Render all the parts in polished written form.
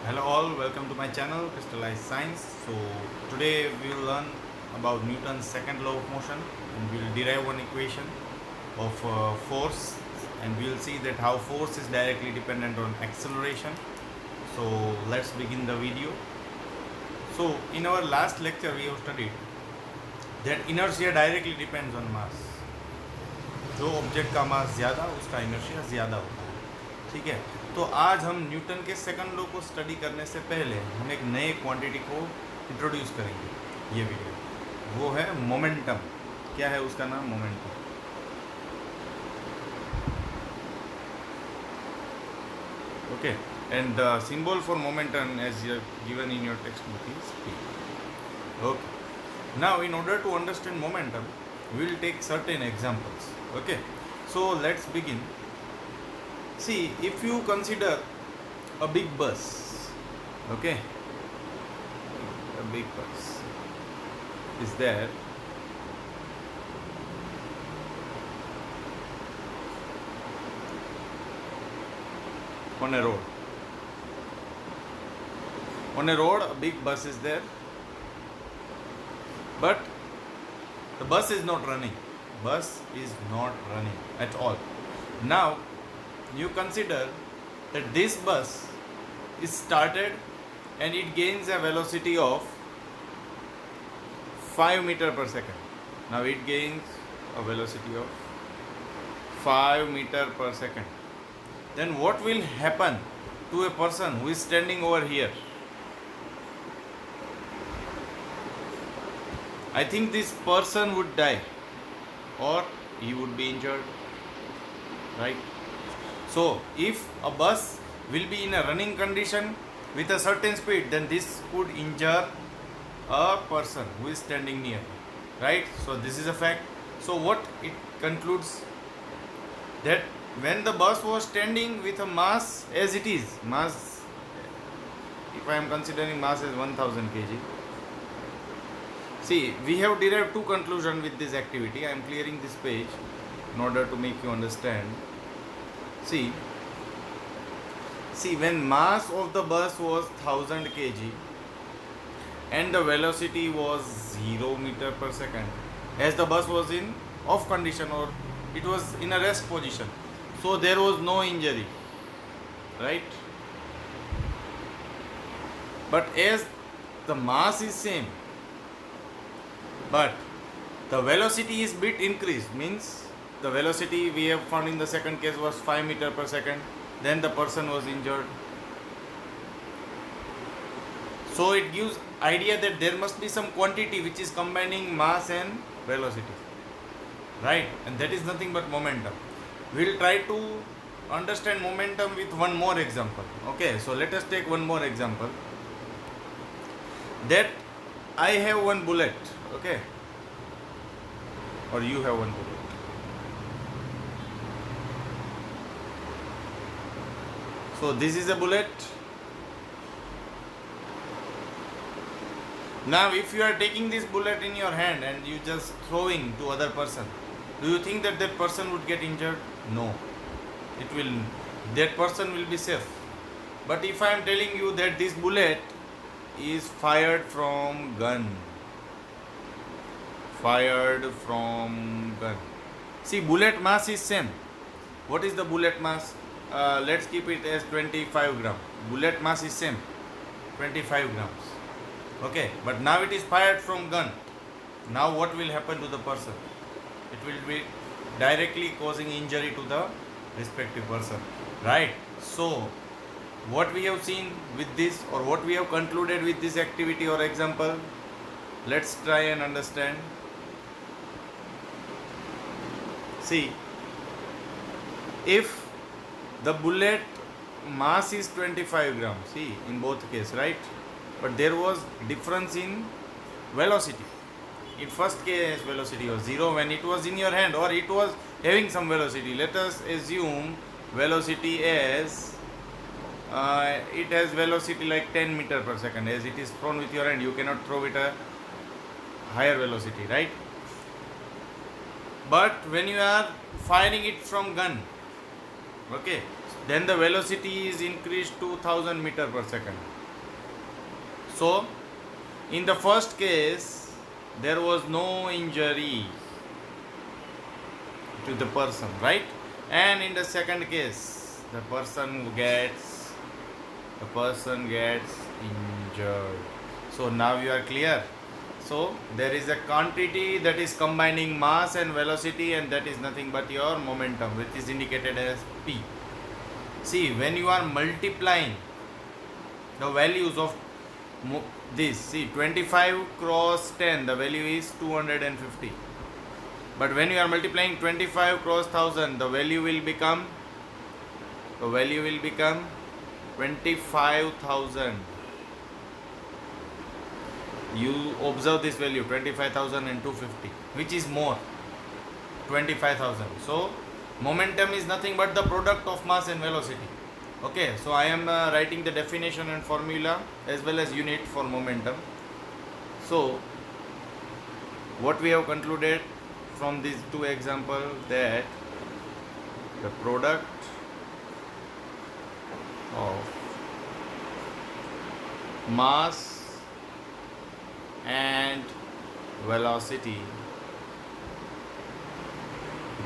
Hello all, welcome to my channel Crystallized Science. So today we will learn about Newton's second law of motion and we will derive one equation of force, and we will see that how force is directly dependent on acceleration. So let's begin the video. So in our last lecture we have studied that inertia directly depends on mass. जो object का मास ज़्यादा उसका inertia ज़्यादा होता है. ठीक है, तो आज हम न्यूटन के सेकंड लॉ को स्टडी करने से पहले हम एक नए क्वांटिटी को इंट्रोड्यूस करेंगे ये वीडियो. वो है मोमेंटम. क्या है उसका नाम? Momentum. Okay, and the symbol for momentum as given in your text book is p. Okay, now in order to understand momentum we will take certain examples. Okay, so let's begin. See, if you consider a big bus, okay, a big bus is there on a road. On a road a big bus is there, but the bus is not running. Bus is not running at all. Now you consider that this bus is started and it gains a velocity of 5 meter per second. Now it gains a velocity of 5 meter per second. Then what will happen to a person who is standing over here? I think this person would die or he would be injured, right? So if a bus will be in a running condition with a certain speed, then this could injure a person who is standing near, right? So this is a fact. So what it concludes, that when the bus was standing with a mass as it is, mass, if I am considering mass as 1000 kg. See, we have derived two conclusions with this activity. I am clearing this page in order to make you understand. See, when mass of the bus was 1000 kg and the velocity was 0 meter per second, as the bus was in off condition or it was in a rest position, so there was no injury, right? But as the mass is same, but the velocity is bit increased, means the velocity we have found in the second case was 5 meter per second, then the person was injured. So it gives idea that there must be some quantity which is combining mass and velocity, right? And that is nothing but momentum. We will try to understand momentum with one more example. Okay, so let us take one more example. That I have one bullet, okay, or you have one bullet. So this is a bullet. Now if you are taking this bullet in your hand and you just throwing to other person, do you think that that person would get injured? No. That person will be safe. But if I am telling you that this bullet is fired from gun. See, bullet mass is same. What is the bullet mass? Let's keep it as 25 gram. Bullet mass is same, 25 grams. Okay, but now it is fired from gun. Now what will happen to the person? It will be directly causing injury to the respective person, right? So what we have seen with this, or what we have concluded with this activity or example, let's try and understand. See, if the bullet mass is 25 grams, see, in both cases, right? But there was difference in velocity. In first case velocity was 0 when it was in your hand, or it was having some velocity. Let us assume velocity as it has velocity like 10 meter per second. As it is thrown with your hand, you cannot throw it a higher velocity, right? But when you are firing it from gun, okay, then the velocity is increased to 1000 meter per second. So in the first case there was no injury to the person, right? And in the second case the person gets injured. So now you are clear. So there is a quantity that is combining mass and velocity, and that is nothing but your momentum, which is indicated as P. See, when you are multiplying the values of this, see, 25 cross 10, the value is 250. But when you are multiplying 25 cross 1000, the value will become 25,000. You observe this value 25,000 and 250, which is more, 25,000. So momentum is nothing but the product of mass and velocity. Okay, so I am writing the definition and formula as well as unit for momentum. So what we have concluded from these two examples, that the product of mass and velocity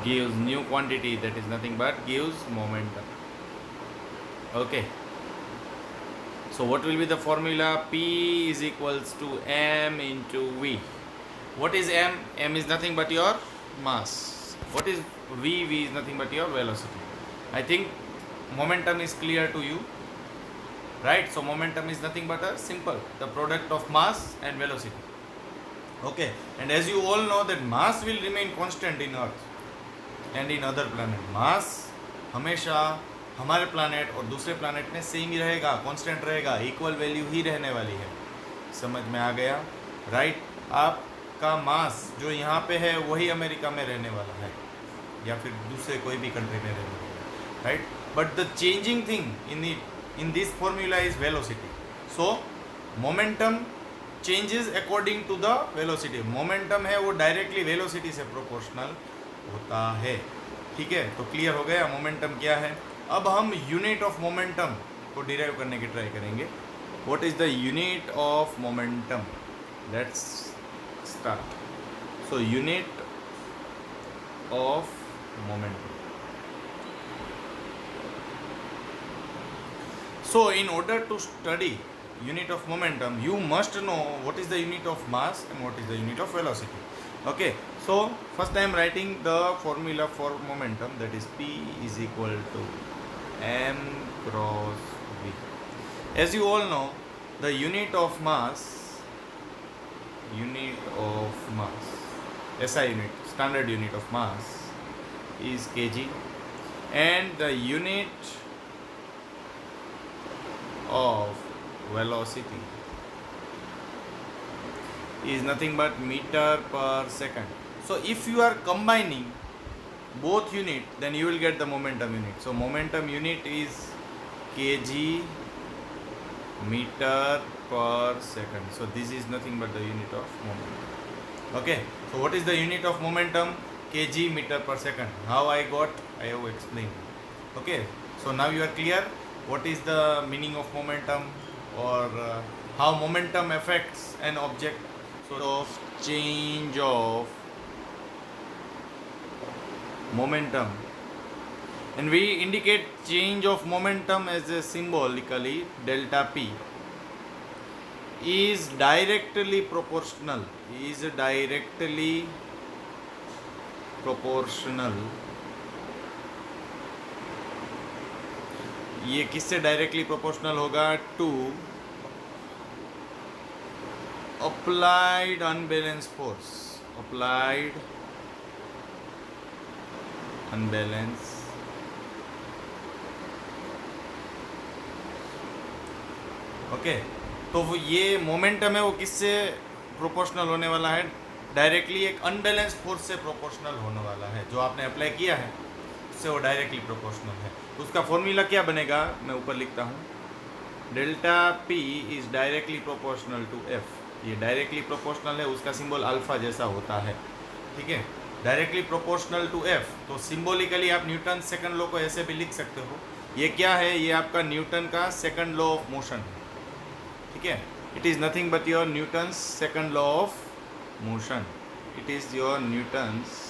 gives new quantity, that is nothing but gives momentum. Okay, so what will be the formula? P is equals to m into v. What is m? M is nothing but your mass. What is v? V is nothing but your velocity. I think momentum is clear to you, right? So momentum is nothing but a simple, the product of mass and velocity. Okay, and as you all know that mass will remain constant in Earth and in other planet. मास हमेशा हमारे planet और दूसरे planet में same ही रहेगा, constant रहेगा, equal value ही रहने वाली है. समझ में आ गया, राइट? आपका मास जो यहाँ पे है वही अमेरिका में रहने वाला है या फिर दूसरे कोई भी कंट्री में रहने वाला है, right? But the changing thing in this formula is velocity. So momentum changes according to the velocity. momentum है वो डायरेक्टली वेलोसिटी से प्रोपोर्शनल होता है. ठीक है, तो क्लियर हो गया मोमेंटम क्या है. अब हम यूनिट ऑफ मोमेंटम को डिराइव करने की ट्राई करेंगे. What is the unit of momentum? Let's start. So unit of momentum. So in order to study unit of momentum, you must know what is the unit of mass and what is the unit of velocity. Okay, so first I am writing the formula for momentum, that is P is equal to m cross v. As you all know, the unit of mass, SI unit, standard unit of mass is kg, and the unit of velocity is nothing but meter per second. So if you are combining both unit, then you will get the momentum unit. So momentum unit is kg meter per second. So this is nothing but the unit of momentum. Okay, so what is the unit of momentum? Kg meter per second. How I got? I have explained. Okay, so now you are clear what is the meaning of momentum, or how momentum affects an object. So of change of momentum, and we indicate change of momentum as a symbolically delta p is directly proportional, ये किससे directly proportional होगा? To applied unbalance force, okay. तो वो ये momentum है वो किससे proportional होने वाला है? डायरेक्टली एक अनबैलेंस फोर्स से प्रोपोर्शनल होने वाला है. जो आपने अप्लाई किया है उससे वो डायरेक्टली प्रोपोर्शनल है. उसका फॉर्मूला क्या बनेगा? मैं ऊपर लिखता हूँ. Delta P is directly proportional to f. ये डायरेक्टली प्रोपोर्शनल है, उसका सिंबल अल्फा जैसा होता है. ठीक है, डायरेक्टली प्रोपोर्शनल टू एफ. तो सिंबॉलिकली आप न्यूटन सेकंड लॉ को ऐसे भी लिख सकते हो ये क्या है? ये आपका न्यूटन का सेकंड लॉ ऑफ मोशन है, ठीक है। It is nothing but your Newton's second law of motion. It is your Newton's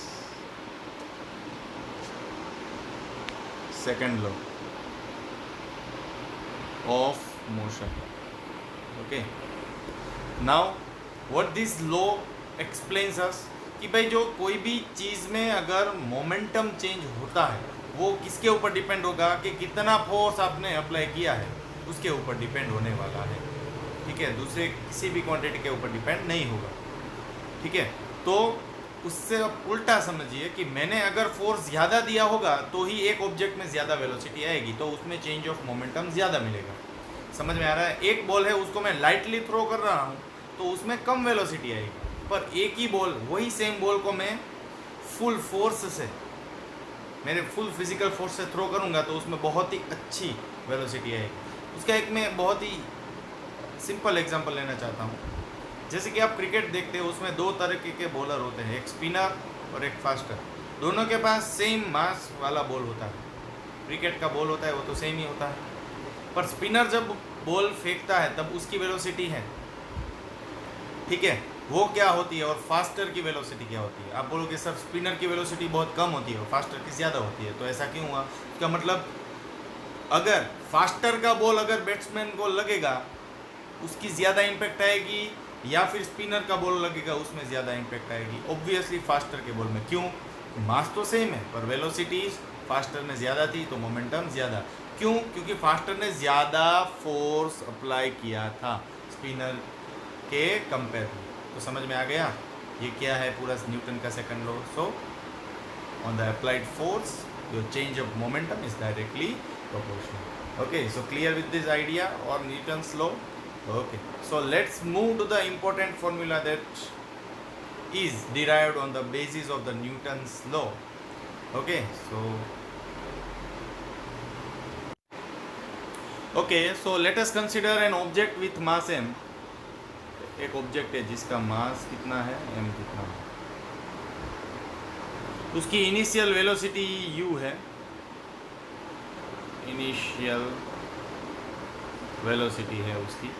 second law of motion. Okay, now what this law explains us कि भाई जो कोई भी चीज़ में अगर मोमेंटम चेंज होता है वो किसके ऊपर डिपेंड होगा कि कितना फोर्स आपने अप्लाई किया है, उसके ऊपर डिपेंड होने वाला है, ठीक है। दूसरे किसी भी क्वांटिटी के ऊपर डिपेंड नहीं होगा, ठीक है। तो उससे अब उल्टा समझिए कि मैंने अगर फोर्स ज़्यादा दिया होगा तो ही एक ऑब्जेक्ट में ज़्यादा वेलोसिटी आएगी, तो उसमें चेंज ऑफ मोमेंटम ज़्यादा मिलेगा। समझ में आ रहा है? एक बॉल है, उसको मैं लाइटली थ्रो कर रहा हूँ तो उसमें कम वेलोसिटी आएगी, पर एक ही बॉल, वही सेम बॉल को मैं फुल फोर्स से, मेरे फुल फिजिकल फोर्स से थ्रो करूँगा तो उसमें बहुत ही अच्छी वेलोसिटी आएगी। उसका एक मैं बहुत ही सिंपल एग्जांपल लेना चाहता हूँ। जैसे कि आप क्रिकेट देखते हो, उसमें दो तरीके के बॉलर होते हैं, एक स्पिनर और एक फास्टर। दोनों के पास सेम मास वाला बॉल होता है, क्रिकेट का बॉल होता है वो तो सेम ही होता है, पर स्पिनर जब बॉल फेंकता है तब उसकी वेलोसिटी है, ठीक है, वो क्या होती है, और फास्टर की वेलोसिटी क्या होती है। आप बोलोगे सर स्पिनर की वेलोसिटी बहुत कम होती है और फास्टर की ज़्यादा होती है, तो ऐसा क्यों हुआ? इसका मतलब अगर फास्टर का बॉल अगर बैट्समैन को लगेगा उसकी ज़्यादा इम्पैक्ट आएगी, या फिर स्पिनर का बॉल लगेगा उसमें ज़्यादा इम्पैक्ट आएगी? ऑब्वियसली फास्टर के बॉल में। क्यों? मास तो सेम है पर वेलोसिटी फास्टर में ज़्यादा थी तो मोमेंटम ज़्यादा। क्यों? क्योंकि फास्टर ने ज़्यादा फोर्स अप्लाई किया था स्पिनर के कंपेयर में। तो समझ में आ गया ये क्या है पूरा न्यूटन का second law. So on the applied force your change of momentum is directly proportional. Okay, so clear with this idea और Newton's law. Okay, so let's move to the important formula that is derived on the basis of the Newton's law. Okay, so let us consider an object with mass m. एक object है जिसका मास कितना है, m कितना है। उसकी initial velocity u है, initial velocity है उसकी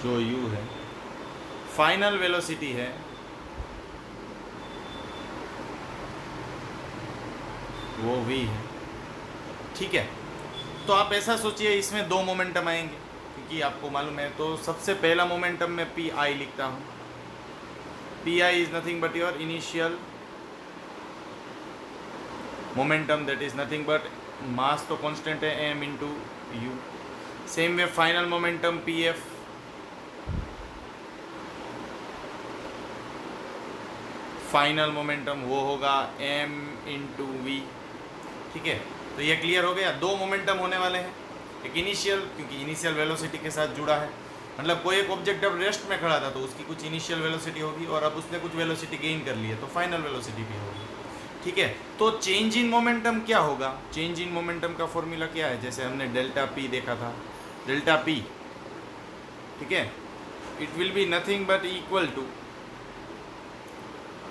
जो u है। फाइनल वेलोसिटी है वो v है, ठीक है। तो आप ऐसा सोचिए इसमें दो मोमेंटम आएंगे, क्योंकि आपको मालूम है। तो सबसे पहला मोमेंटम में पी आई लिखता हूँ। P I is nothing but your initial momentum, that is nothing but mass तो कांस्टेंट है m into you. Same way final momentum P F, final momentum वो होगा m इंटू वी, ठीक है। तो ये क्लियर हो गया। दो मोमेंटम होने वाले हैं, एक इनिशियल, क्योंकि इनिशियल वेलोसिटी के साथ जुड़ा है, मतलब कोई एक ऑब्जेक्ट अब रेस्ट में खड़ा था तो उसकी कुछ इनिशियल वेलोसिटी होगी और अब उसने कुछ वेलोसिटी गेन कर ली है तो फाइनल वेलोसिटी भी होगी, ठीक है। तो चेंज इन मोमेंटम क्या होगा? चेंज इन मोमेंटम का फॉर्मूला क्या है? जैसे हमने डेल्टा पी देखा था, डेल्टा पी, ठीक है, it will be nothing but equal to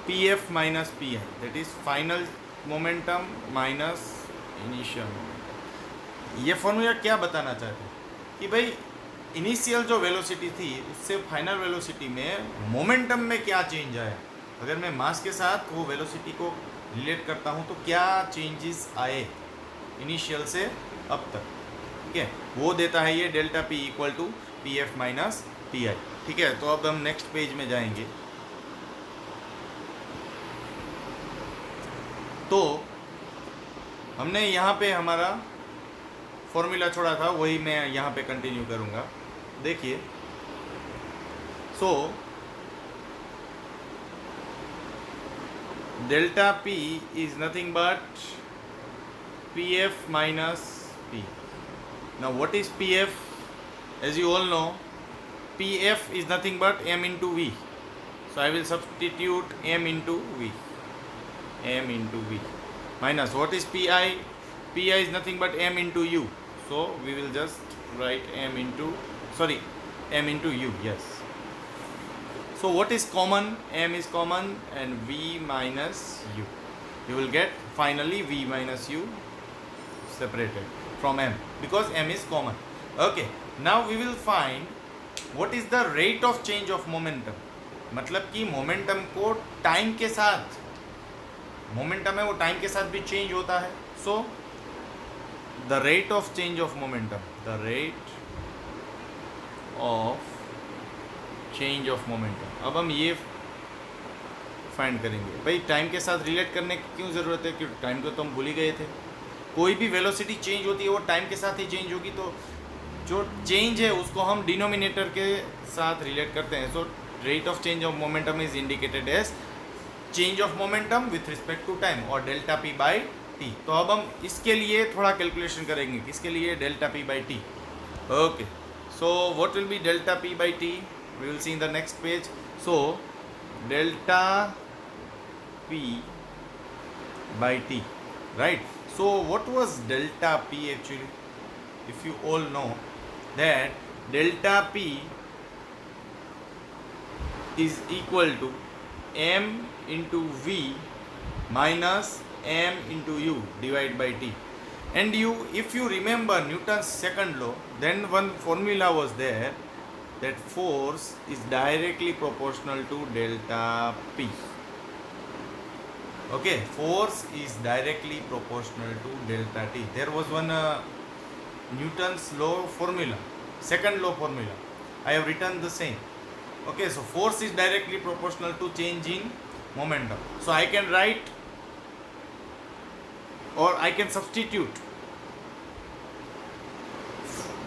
p F minus p i, that is final momentum minus initial momentum. ये फॉर्मूला क्या बताना चाहते हैं कि भाई इनिशियल जो वेलोसिटी थी उससे फाइनल वेलोसिटी में मोमेंटम में क्या चेंज आया। अगर मैं मास के साथ वो वेलोसिटी को रिलेट करता हूँ तो क्या चेंजेस आए इनिशियल से अब तक, ठीक है, वो देता है ये delta p equal to p F minus p i, ठीक है। तो अब हम नेक्स्ट पेज में जाएंगे। तो हमने यहाँ पे हमारा फॉर्मूला छोड़ा था वही मैं यहाँ पे कंटिन्यू करूँगा। देखिए, so delta P is nothing but P F minus P. Now what is P F? As you all know, P F is nothing but M into V, so I will substitute M into V, m into v, minus what is pi? Pi is nothing but m into u, so we will just write m into u, yes. So what is common? M is common and v minus u, you will get finally v minus u separated from m because m is common. Okay, now we will find what is the rate of change of momentum. मतलब कि momentum को time के साथ, momentum है वो time के साथ भी चेंज होता है. So the rate of change of momentum, the rate of change of momentum. अब हम ये फाइंड करेंगे. भाई टाइम के साथ रिलेट करने की क्यों ज़रूरत है, क्योंकि टाइम को तो हम भूल ही गए थे. कोई भी वेलोसिटी चेंज होती है वो टाइम के साथ ही चेंज होगी, तो जो चेंज है उसको हम डिनोमिनेटर के साथ रिलेट करते हैं. So rate of change of momentum is indicated as change of momentum with respect to time और डेल्टा पी बाई टी. तो अब हम इसके लिए थोड़ा कैलकुलेशन करेंगे. किसके लिए? Delta P by T. Okay, so what will be delta P by T? We will see in the next page. So delta P by T, right? So what was delta p actually? If you all know that delta p is equal to m into v minus m into u divided by t. And if you remember Newton's second law, then one formula was there that force is directly proportional to delta p. Okay, force is directly proportional to delta t. There was one Newton's law formula, second law formula. I have written the same. Okay, so force is directly proportional to change in momentum. So I can write, or I can substitute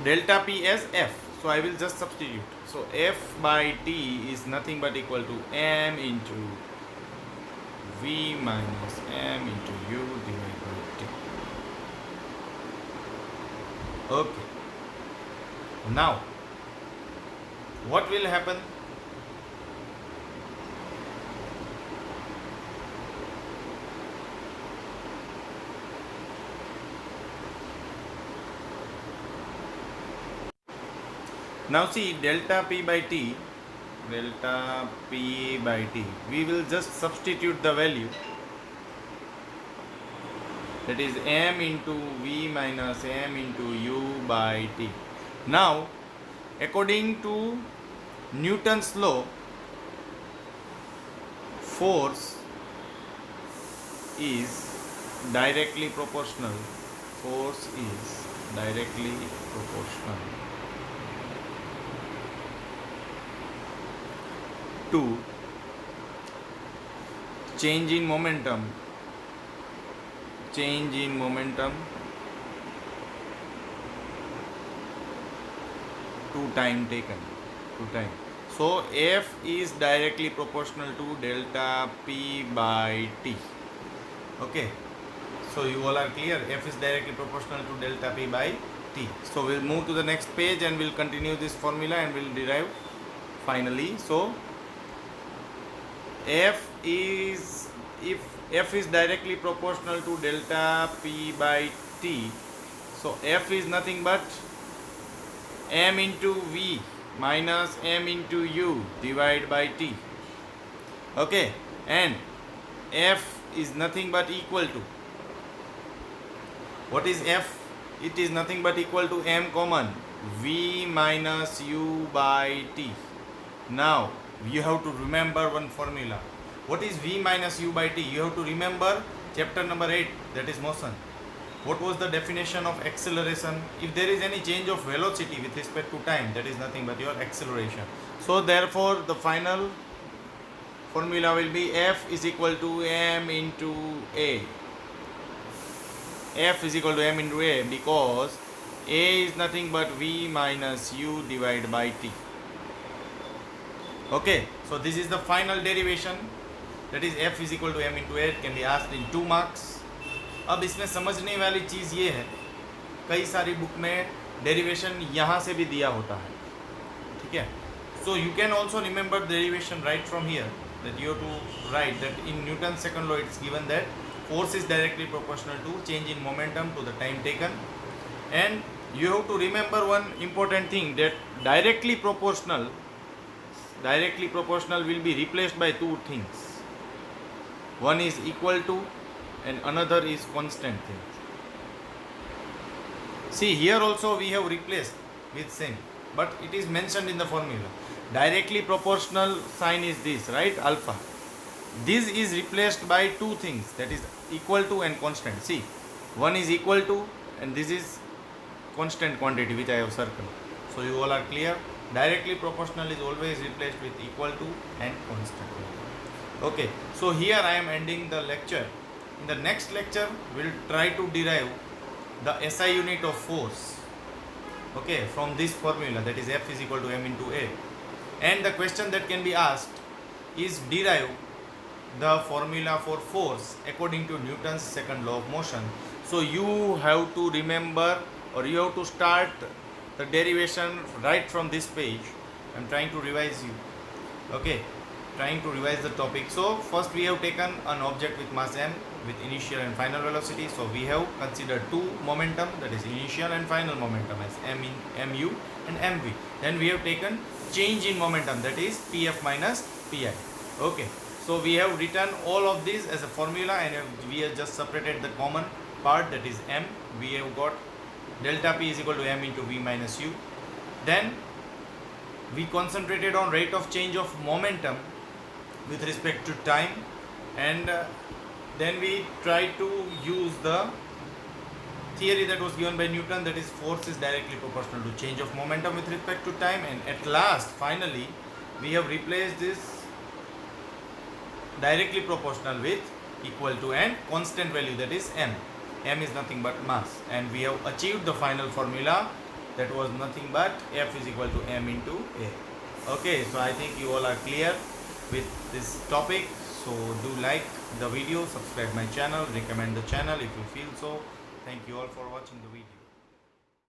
delta p as f. So I will just substitute. So f by t is nothing but equal to m into v minus m into u divided by t. Okay, now what will happen? Now see, delta p by t, delta p by t, we will just substitute the value, that is m into v minus m into u by t. Now according to Newton's law, force is directly proportional, force is directly proportional to change in momentum, change in momentum to time taken, to time. So f is directly proportional to delta p by t. Okay, so you all are clear? F is directly proportional to delta p by t. So we'll move to the next page and we'll continue this formula and we'll derive finally. So f is, if f is directly proportional to delta p by t, so f is nothing but m into v minus m into u divided by t. Okay, and f is nothing but equal to, what is f? It is nothing but equal to m common v minus u by t. Now you have to remember one formula. What is v minus u by t? You have to remember chapter number 8, that is motion. What was the definition of acceleration? If there is any change of velocity with respect to time, that is nothing but your acceleration. So therefore the final formula will be f is equal to m into a. F is equal to m into a because a is nothing but v minus u divided by t. Okay, so this is the final derivation, that is f is equal to m into a. It can be asked in 2 marks. अब इसमें समझने वाली चीज़ ये है, कई सारी book में derivation यहाँ से भी दिया होता है, ठीक है. So you can also remember derivation right from here, that you have to write that in Newton's second law it's given that force is directly proportional to change in momentum to the time taken, and you have to remember one important thing, that directly proportional will be replaced by 2 things. One is equal to and another is constant thing. See, here also we have replaced with same, but it is mentioned in the formula. Directly proportional sign is this, right? Alpha. This is replaced by two things, that is equal to and constant. See, one is equal to and this is constant quantity which I have circled. So you all are clear? Directly proportional is always replaced with equal to and constant. Okay, so here I am ending the lecture. In the next lecture, we will try to derive the SI unit of force, okay, from this formula, that is F is equal to m into A. And the question that can be asked is derive the formula for force according to Newton's second law of motion. So you have to remember, or you have to start the derivation right from this page. I am trying to revise you, okay, trying to revise the topic. So first we have taken an object with mass m with initial and final velocity. So we have considered two momentum, that is initial and final momentum, as mu and mv. Then we have taken change in momentum, that is pf minus pi. Okay, so we have written all of these as a formula, and we have just separated the common part, that is m. We have got delta p is equal to m into v minus u. Then we concentrated on rate of change of momentum with respect to time, and then we tried to use the theory that was given by Newton, that is force is directly proportional to change of momentum with respect to time. And at last, finally, we have replaced this directly proportional with equal to and constant value, that is m. M is nothing but mass, and we have achieved the final formula, that was nothing but F is equal to m into A. Okay, so I think you all are clear with this topic. So do like the video, subscribe my channel, recommend the channel if you feel so. Thank you all for watching the video.